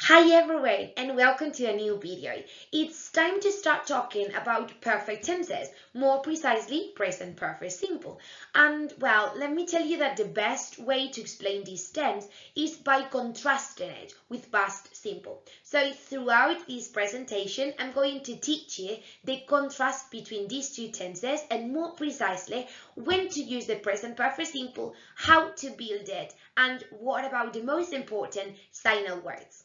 Hi everyone and welcome to a new video. It's time to start talking about perfect tenses, more precisely present perfect simple. And well, let me tell you that the best way to explain this tense is by contrasting it with past simple. So throughout this presentation, I'm going to teach you the contrast between these two tenses and more precisely when to use the present perfect simple, how to build it, and what about the most important signal words.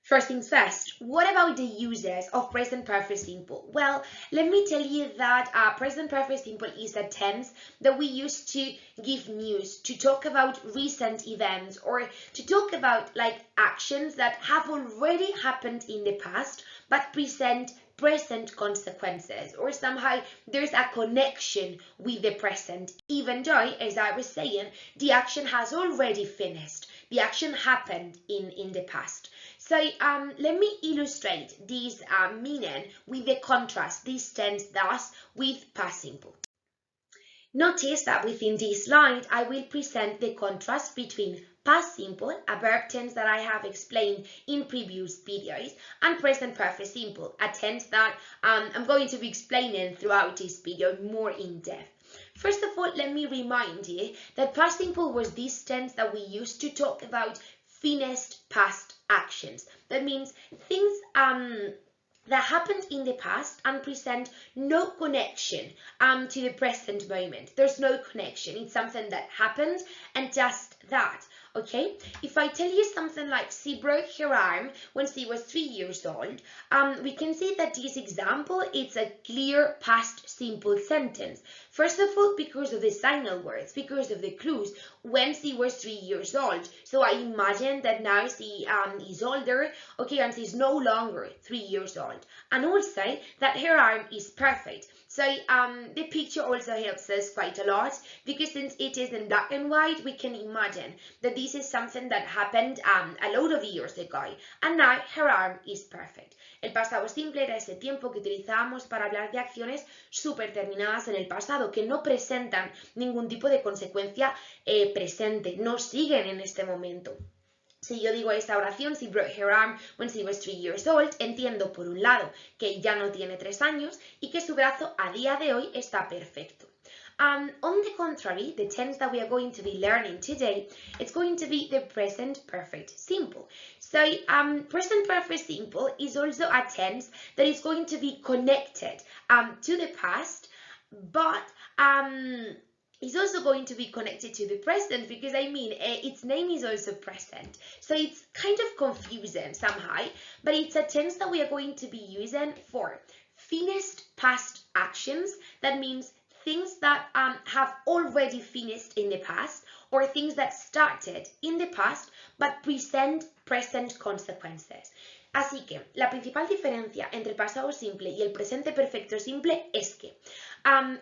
First things first, what about the uses of present perfect simple? Well, let me tell you that present perfect simple is a tense that we use to give news, to talk about recent events, or to talk about like actions that have already happened in the past but present consequences, or somehow there's a connection with the present, even though, as I was saying, the action has already finished. The action happened in the past. So let me illustrate this meaning with the contrast this tense does with past simple. Notice that within this slide, I will present the contrast between past simple, a verb tense that I have explained in previous videos, and present perfect simple, a tense that I'm going to be explaining throughout this video more in depth. First of all, let me remind you that past simple was this tense that we used to talk about finished past actions. That means things that happened in the past and present no connection to the present moment. There's no connection. It's something that happened and just that. Okay, if I tell you something like she broke her arm when she was 3 years old, we can see that this example is a clear past simple sentence. First of all, because of the signal words, because of the clues, when she was 3 years old. So I imagine that now she is older, okay, and she's no longer 3 years old. And also that her arm is perfect. So the picture also helps us quite a lot because since it is in black and white, we can imagine that this is something that happened a lot of years ago and now her arm is perfect. El pasado simple era ese tiempo que utilizábamos para hablar de acciones súper terminadas en el pasado que no presentan ningún tipo de consecuencia presente, no siguen en este momento. Si yo digo esta oración, she broke her arm when she was 3 years old, entiendo por un lado que ya no tiene 3 años y que su brazo a día de hoy está perfecto. On the contrary, the tense that we are going to be learning today, it's going to be the present perfect simple. So present perfect simple is also a tense that is going to be connected to the past, but it's also going to be connected to the present because its name is also present. So it's kind of confusing somehow, but it's a tense that we are going to be using for finished past actions. That means things that have already finished in the past or things that started in the past but present consequences. Así que la principal diferencia entre el pasado simple y el presente perfecto simple es que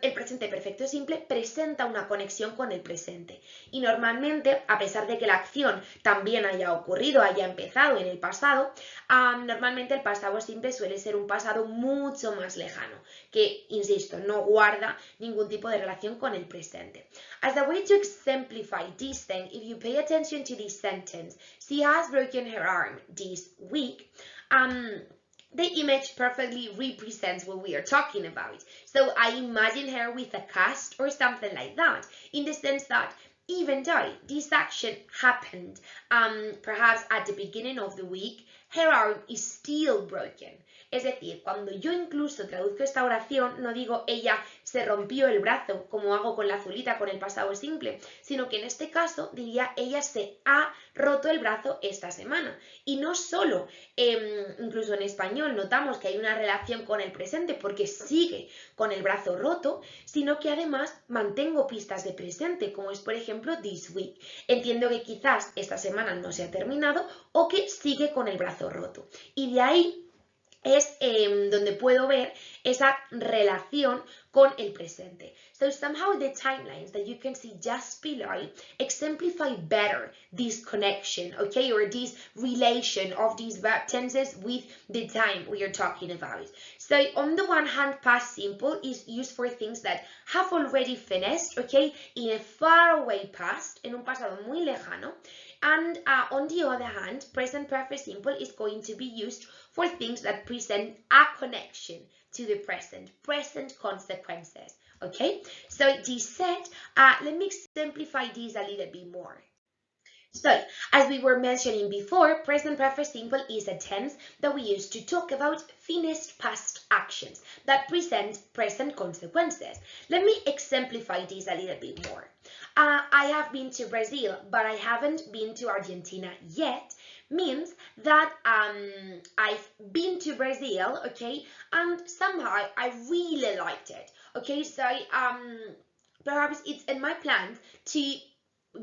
el presente perfecto simple presenta una conexión con el presente y normalmente, a pesar de que la acción también haya ocurrido, haya empezado en el pasado, normalmente el pasado simple suele ser un pasado mucho más lejano, que, insisto, no guarda ningún tipo de relación con el presente. As a way to exemplify this thing, if you pay attention to this sentence, she has broken her arm this week, the image perfectly represents what we are talking about. So I imagine her with a cast or something like that, in the sense that even though this action happened perhaps at the beginning of the week, her arm is still broken. Es decir, cuando yo incluso traduzco esta oración, no digo ella se rompió el brazo, como hago con la azulita con el pasado simple, sino que en este caso diría ella se ha roto el brazo esta semana. Y no solo, incluso en español notamos que hay una relación con el presente porque sigue con el brazo roto, sino que además mantengo pistas de presente, como es por ejemplo this week. Entiendo que quizás esta semana no se ha terminado o que sigue con el brazo roto. Y de ahí es donde puedo ver esa relación con el presente. So somehow the timelines that you can see just below exemplify better this connection, okay, or this relation of these verb tenses with the time we are talking about. So on the one hand, past simple is used for things that have already finished, okay, in a far away past, en un pasado muy lejano. And on the other hand, present perfect simple is going to be used for things that present a connection to the present consequences. Okay, so this said, let me simplify this a little bit more. So, as we were mentioning before, present perfect simple is a tense that we use to talk about finished past actions that present present consequences. Let me exemplify this a little bit more. I have been to Brazil, but I haven't been to Argentina yet. Means that I've been to Brazil, okay, and somehow I really liked it. Okay, so perhaps it's in my plans to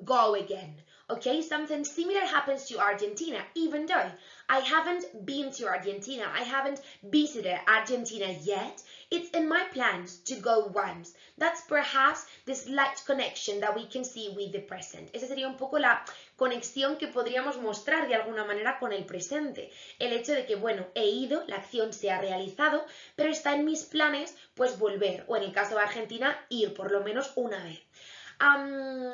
go again. Okay, something similar happens to Argentina, even though I haven't been to Argentina, I haven't visited Argentina yet, it's in my plans to go once. That's perhaps the slight connection that we can see with the present. Esa sería un poco la conexión que podríamos mostrar de alguna manera con el presente. El hecho de que, bueno, he ido, la acción se ha realizado, pero está en mis planes, pues volver, o en el caso de Argentina, ir por lo menos una vez.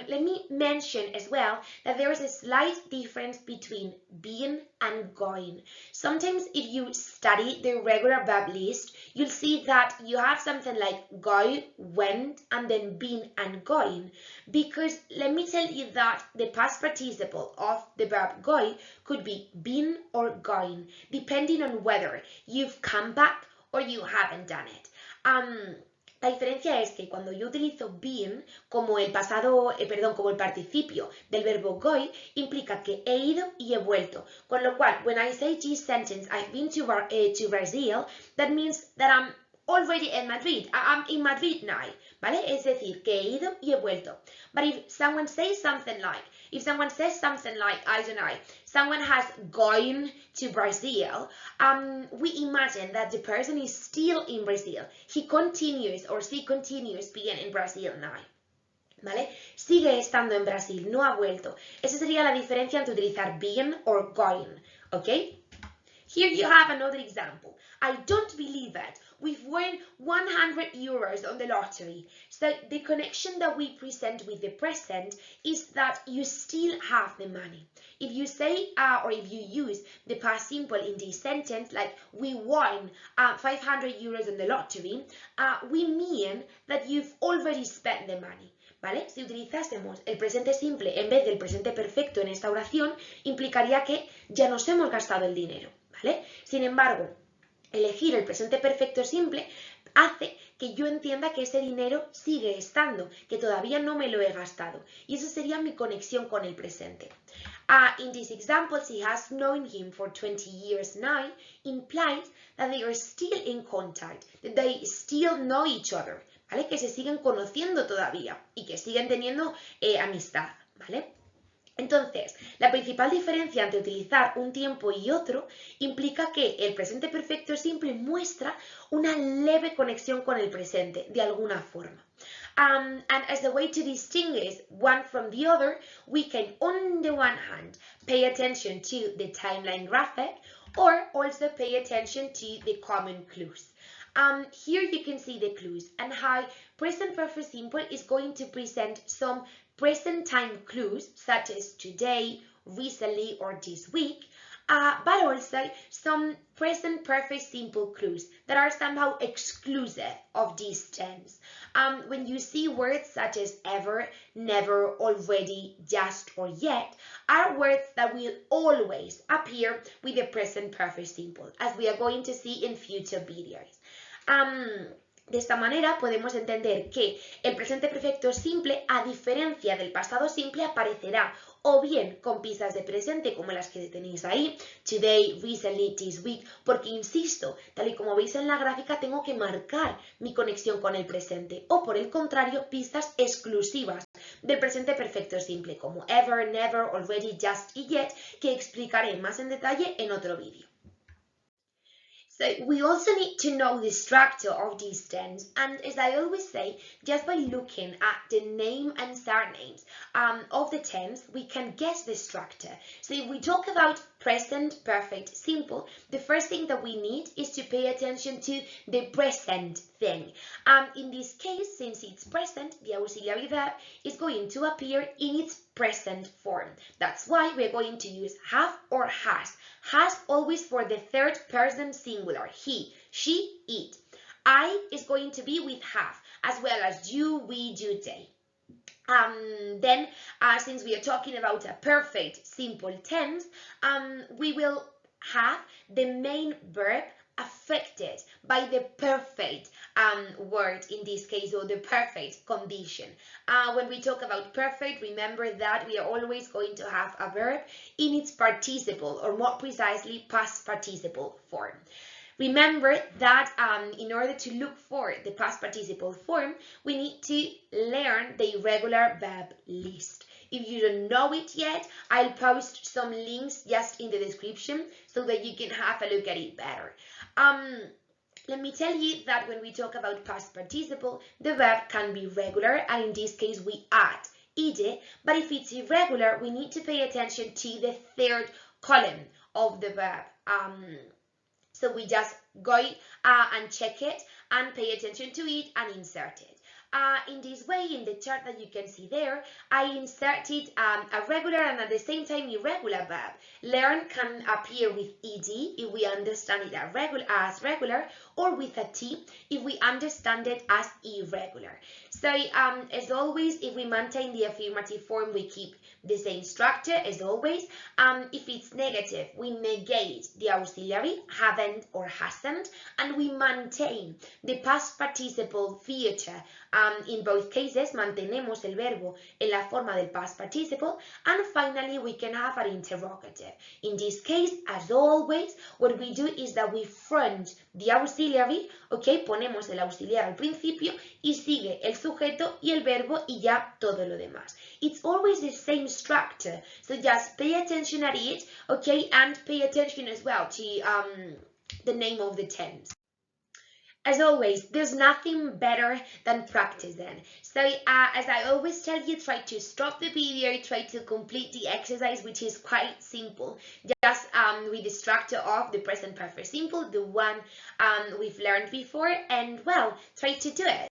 Let me mention as well that there is a slight difference between being and going. Sometimes if you study the regular verb list, you'll see that you have something like go, went, and then been and going. Because let me tell you that the past participle of the verb go could be been or going, depending on whether you've come back or you haven't done it. La diferencia es que cuando yo utilizo been como el pasado, como el participio del verbo go, implica que he ido y he vuelto. Con lo cual, when I say this sentence, I've been to Brazil, that means that I'm already in Madrid. I'm in Madrid now, ¿vale? Es decir, que he ido y he vuelto. But if someone says something like, I don't know, someone has gone to Brazil, we imagine that the person is still in Brazil. He continues or she continues being in Brazil now. ¿Vale? Sigue estando en Brasil, no ha vuelto. Esa sería la diferencia entre utilizar being or going, ¿ok? Here you have another example. I don't believe it. We've won 100 euros on the lottery. So the connection that we present with the present is that you still have the money. If you say or if you use the past simple in this sentence, like we won 500 euros on the lottery, we mean that you've already spent the money. ¿Vale? Si utilizásemos el presente simple en vez del presente perfecto en esta oración, implicaría que ya nos hemos gastado el dinero. ¿Vale? Sin embargo, elegir el presente perfecto simple hace que yo entienda que ese dinero sigue estando, que todavía no me lo he gastado. Y eso sería mi conexión con el presente. In this example, she has known him for 20 years now, implies that they are still in contact, that they still know each other, ¿vale? Que se siguen conociendo todavía y que siguen teniendo amistad, ¿vale? Entonces, la principal diferencia entre utilizar un tiempo y otro implica que el presente perfecto simple muestra una leve conexión con el presente, de alguna forma. And as a way to distinguish one from the other, we can, on the one hand, pay attention to the timeline graphic or also pay attention to the common clues. Here you can see the clues and how present perfect simple is going to present some present time clues such as today, recently, or this week, but also some present perfect simple clues that are somehow exclusive of these tense. When you see words such as ever, never, already, just, or yet, are words that will always appear with the present perfect simple, as we are going to see in future videos. De esta manera podemos entender que el presente perfecto simple, a diferencia del pasado simple, aparecerá o bien con piezas de presente como las que tenéis ahí, today, recently, this week, porque insisto, tal y como veis en la gráfica, tengo que marcar mi conexión con el presente, o por el contrario, pistas exclusivas del presente perfecto simple, como ever, never, already, just y yet, que explicaré más en detalle en otro vídeo. So we also need to know the structure of these tense, and as I always say, just by looking at the name and surnames of the tense, we can guess the structure. So if we talk about present perfect simple, the first thing that we need is to pay attention to the present thing. In this case, since it's present, the auxiliary verb is going to appear in its present form. That's why we're going to use have or has. Has always for the third person singular, he, she, it. I is going to be with have, as well as you, we, do, they. Then, since we are talking about a perfect simple tense, we will have the main verb affected by the perfect word in this case, or the perfect condition. When we talk about perfect, remember that we are always going to have a verb in its participle, or more precisely past participle form. Remember that in order to look for the past participle form, we need to learn the irregular verb list. If you don't know it yet, I'll post some links just in the description so that you can have a look at it better. Let me tell you that when we talk about past participle, the verb can be regular, and in this case we add ed, but if it's irregular, we need to pay attention to the third column of the verb. So we just go and check it and pay attention to it and insert it. In this way, in the chart that you can see there, I inserted a regular and at the same time irregular verb. Learn can appear with ed if we understand it as regular, or with a t if we understand it as irregular. So as always, if we maintain the affirmative form, we keep the same structure as always. If it's negative, we negate the auxiliary, haven't or hasn't, and we maintain the past participle feature. In both cases, mantenemos el verbo en la forma del past participle, and finally we can have an interrogative. In this case, as always, what we do is that we front the auxiliary, ok, ponemos el auxiliar al principio y sigue el sujeto y el verbo y ya todo lo demás. It's always the same structure, so just pay attention at it, okay, and pay attention as well to the name of the tense. As always, there's nothing better than practicing. So as I always tell you, try to stop the video, try to complete the exercise, which is quite simple. Just with the structure of the present perfect simple, the one we've learned before, and well, try to do it.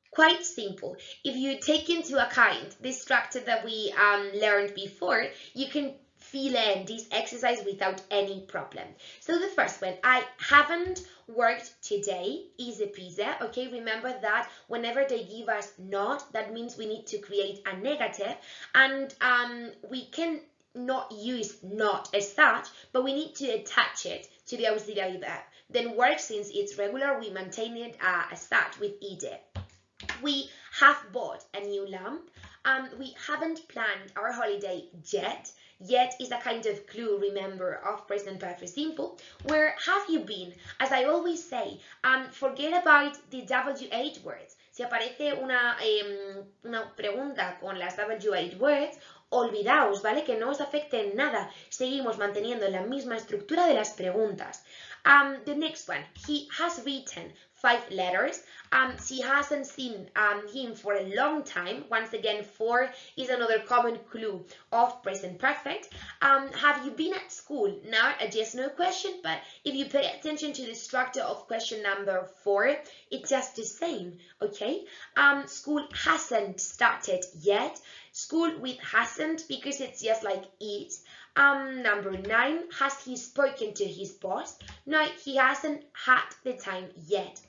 Quite simple. If you take into account the structure that we learned before, you can fill in this exercise without any problem. So the first one, I haven't worked today, is a pizza. Okay, remember that whenever they give us not, that means we need to create a negative, and we can not use not as such, but we need to attach it to the auxiliary verb. Then work, since it's regular, we maintain it as such with ed. We have bought a new lamp. We haven't planned our holiday yet. Yet is a kind of clue, remember, of present perfect simple. Where have you been? As I always say, forget about the W8 words. Si aparece una pregunta con las W8 words, olvidaos, ¿vale? Que no os afecte en nada. Seguimos manteniendo la misma estructura de las preguntas. The next one, he has written 5 letters. She hasn't seen him for a long time. Once again, 4 is another common clue of present perfect. Have you been at school? Not a yes, no question, but if you pay attention to the structure of question number 4, it's just the same, okay? School hasn't started yet. School with hasn't, because it's just like it. Number 9, has he spoken to his boss? No, he hasn't had the time yet.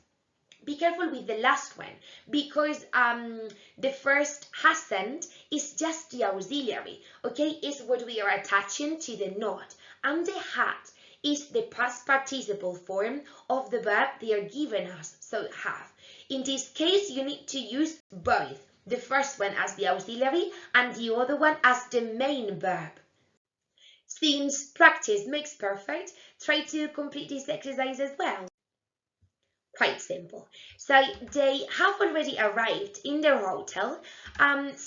Be careful with the last one, because the first hasn't is just the auxiliary, okay? It's what we are attaching to the not. And the had is the past participle form of the verb they are giving us, so have. In this case, you need to use both. The first one as the auxiliary and the other one as the main verb. Since practice makes perfect, try to complete this exercise as well. Quite simple. So they have already arrived in their hotel.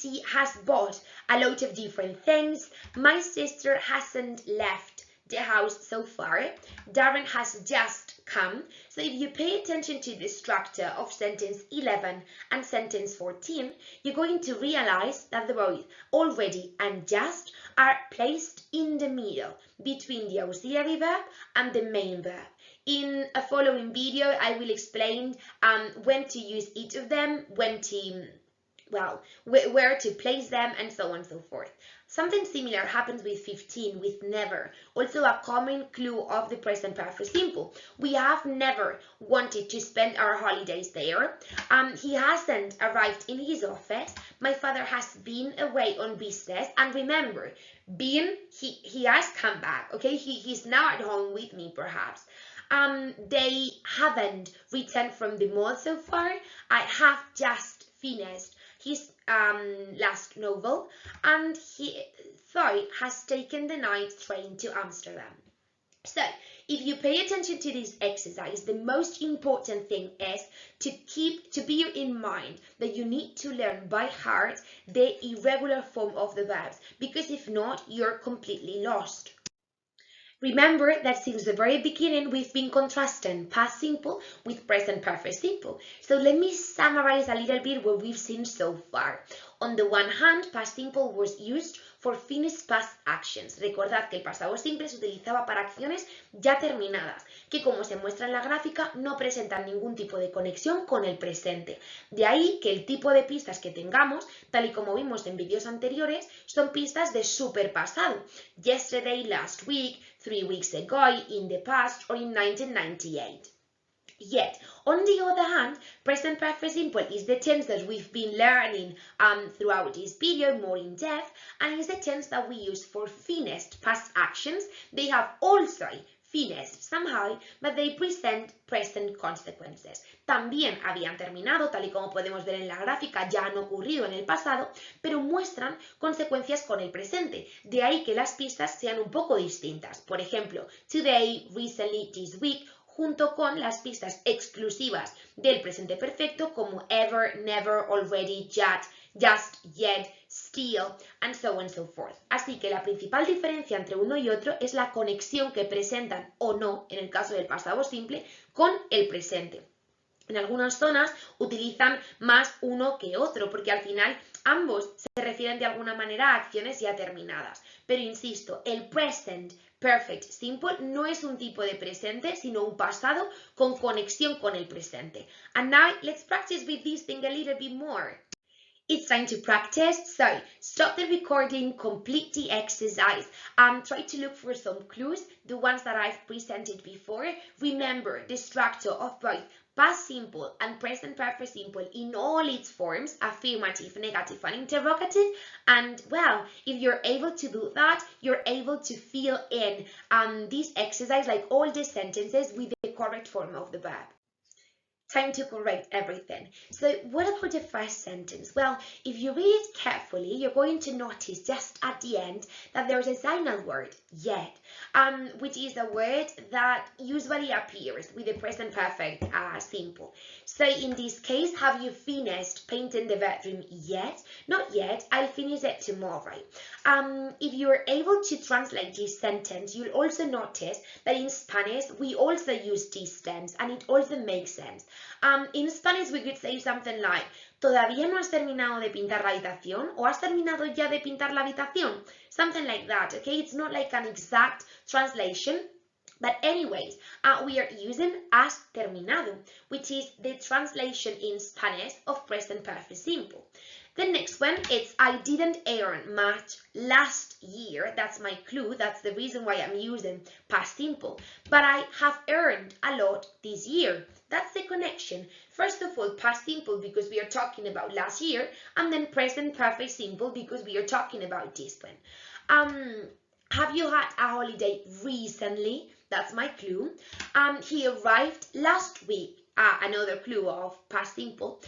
She has bought a lot of different things. My sister hasn't left the house so far. Darren has just come. So if you pay attention to the structure of sentence 11 and sentence 14, you're going to realize that the verbs already and just are placed in the middle between the auxiliary verb and the main verb. In a following video, I will explain when to use each of them, when to, well, where to place them, and so on and so forth. Something similar happens with 15, with never, also a common clue of the present perfect simple. We have never wanted to spend our holidays there. He hasn't arrived in his office. My father has been away on business. And remember, been, he has come back, okay? He's now at home with me, perhaps. They haven't returned from the mall so far. I have just finished his last novel, and he has taken the night train to Amsterdam. So, if you pay attention to this exercise, the most important thing is to bear in mind that you need to learn by heart the irregular form of the verbs, because if not, you're completely lost. Remember that since the very beginning, we've been contrasting past simple with present perfect simple. So let me summarize a little bit what we've seen so far. On the one hand, past simple was used for finished past actions. Recordad que el pasado simple se utilizaba para acciones ya terminadas, que como se muestra en la gráfica, no presentan ningún tipo de conexión con el presente. De ahí que el tipo de pistas que tengamos, tal y como vimos en vídeos anteriores, son pistas de superpasado. Yesterday, last week, 3 weeks ago, in the past, or in 1998. Yet, on the other hand, present perfect simple is the tense that we've been learning throughout this video more in depth, and is the tense that we use for finished past actions. They have also finished somehow, but they present present consequences. También habían terminado, tal y como podemos ver en la gráfica, ya han ocurrido en el pasado, pero muestran consecuencias con el presente. De ahí que las pistas sean un poco distintas. Por ejemplo, today, recently, this week, junto con las pistas exclusivas del presente perfecto como ever, never, already, just, yet, still, and so on and so forth. Así que la principal diferencia entre uno y otro es la conexión que presentan o no, en el caso del pasado simple, con el presente. En algunas zonas utilizan más uno que otro, porque al final ambos se refieren de alguna manera a acciones ya terminadas. Pero insisto, el present perfect simple no es un tipo de presente, sino un pasado con conexión con el presente. And now let's practice with this thing a little bit more. It's time to practice, so stop the recording, complete the exercise, try to look for some clues, the ones that I've presented before. Remember the structure of both past simple and present perfect simple in all its forms, affirmative, negative, and interrogative. And well, if you're able to do that, you're able to fill in this exercise, like all the sentences, with the correct form of the verb. Time to correct everything. So what about the first sentence? Well, if you read it carefully, you're going to notice just at the end that there's a signal word, yet, which is a word that usually appears with the present perfect simple. So in this case, have you finished painting the bedroom yet? Not yet, I'll finish it tomorrow. If you're able to translate this sentence, you'll also notice that in Spanish, we also use this tense, and it also makes sense. In Spanish, we could say something like, ¿todavía no has terminado de pintar la habitación? ¿O has terminado ya de pintar la habitación? Something like that, okay? It's not like an exact translation. But anyways, we are using has terminado, which is the translation in Spanish of present perfect simple. The next one is I didn't earn much last year. That's my clue. That's the reason why I'm using past simple. But I have earned a lot this year. That's the connection. First of all, past simple because we are talking about last year, and then present perfect simple because we are talking about this one. Have you had a holiday recently? That's my clue. He arrived last week. Another clue of past simple.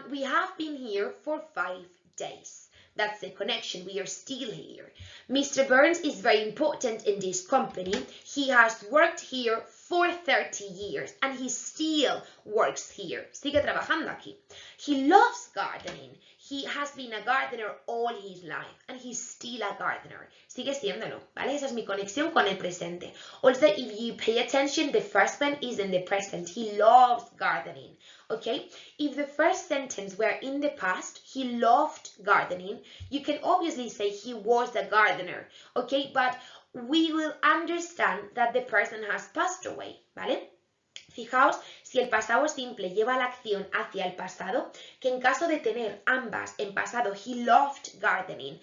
We have been here for 5 days. That's the connection. We are still here. Mr. Burns is very important in this company. He has worked here for 30 years and he still works here. Sigue trabajando aquí. He loves gardening. He has been a gardener all his life and he's still a gardener. Sigue siéndolo, ¿vale? Esa es mi conexión con el presente. Also, if you pay attention, the first one is in the present. He loves gardening, okay? If the first sentence were in the past, he loved gardening, you can obviously say he was a gardener, okay? But we will understand that the person has passed away, ¿vale? Fijaos si el pasado simple lleva la acción hacia el pasado, que en caso de tener ambas en pasado, he loved gardening,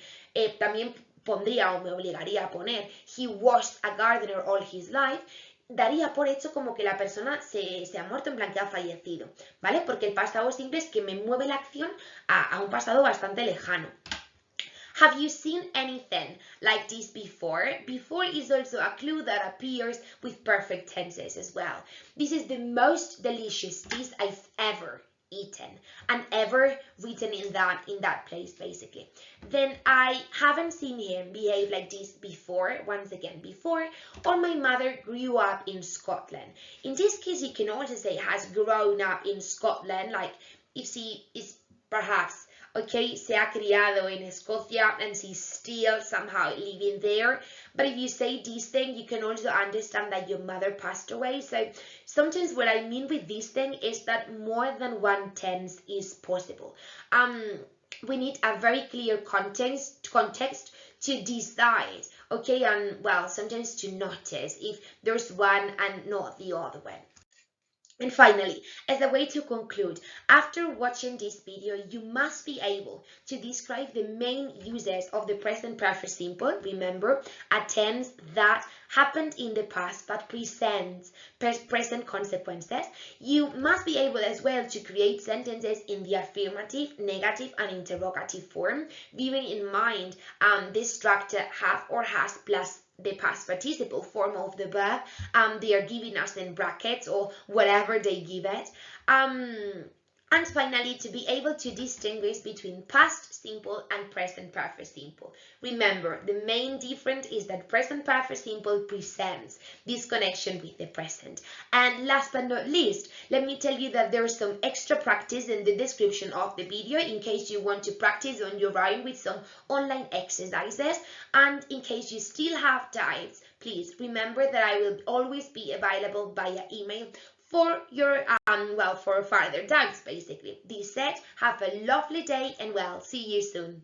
también pondría o me obligaría a poner he was a gardener all his life, daría por hecho como que la persona se ha muerto, en plan que ha fallecido, ¿vale? Porque el pasado simple es que me mueve la acción a un pasado bastante lejano. Have you seen anything like this before? Before is also a clue that appears with perfect tenses as well. This is the most delicious dish I've ever eaten and ever written in that place basically. Then I haven't seen him behave like this before, once again before, or my mother grew up in Scotland. In this case you can also say has grown up in Scotland, like if she is perhaps okay, se ha criado en Escocia and she's still somehow living there. But if you say this thing, you can also understand that your mother passed away. So sometimes what I mean with this thing is that more than one tense is possible. We need a very clear context to decide, okay, and well, sometimes to notice if there's one and not the other one. And finally, as a way to conclude, after watching this video, you must be able to describe the main uses of the present perfect simple. Remember, a tense that happened in the past but presents present consequences. You must be able as well to create sentences in the affirmative, negative, and interrogative form, bearing in mind this structure have or has plus the past participle form of the verb they are giving us in brackets or whatever they give it. And finally, to be able to distinguish between past simple and present perfect simple. Remember, the main difference is that present perfect simple presents this connection with the present. And last but not least, let me tell you that there's some extra practice in the description of the video in case you want to practice on your own with some online exercises. And in case you still have doubts, please remember that I will always be available via email for your well, for further doubts basically. This said, have a lovely day and well, see you soon.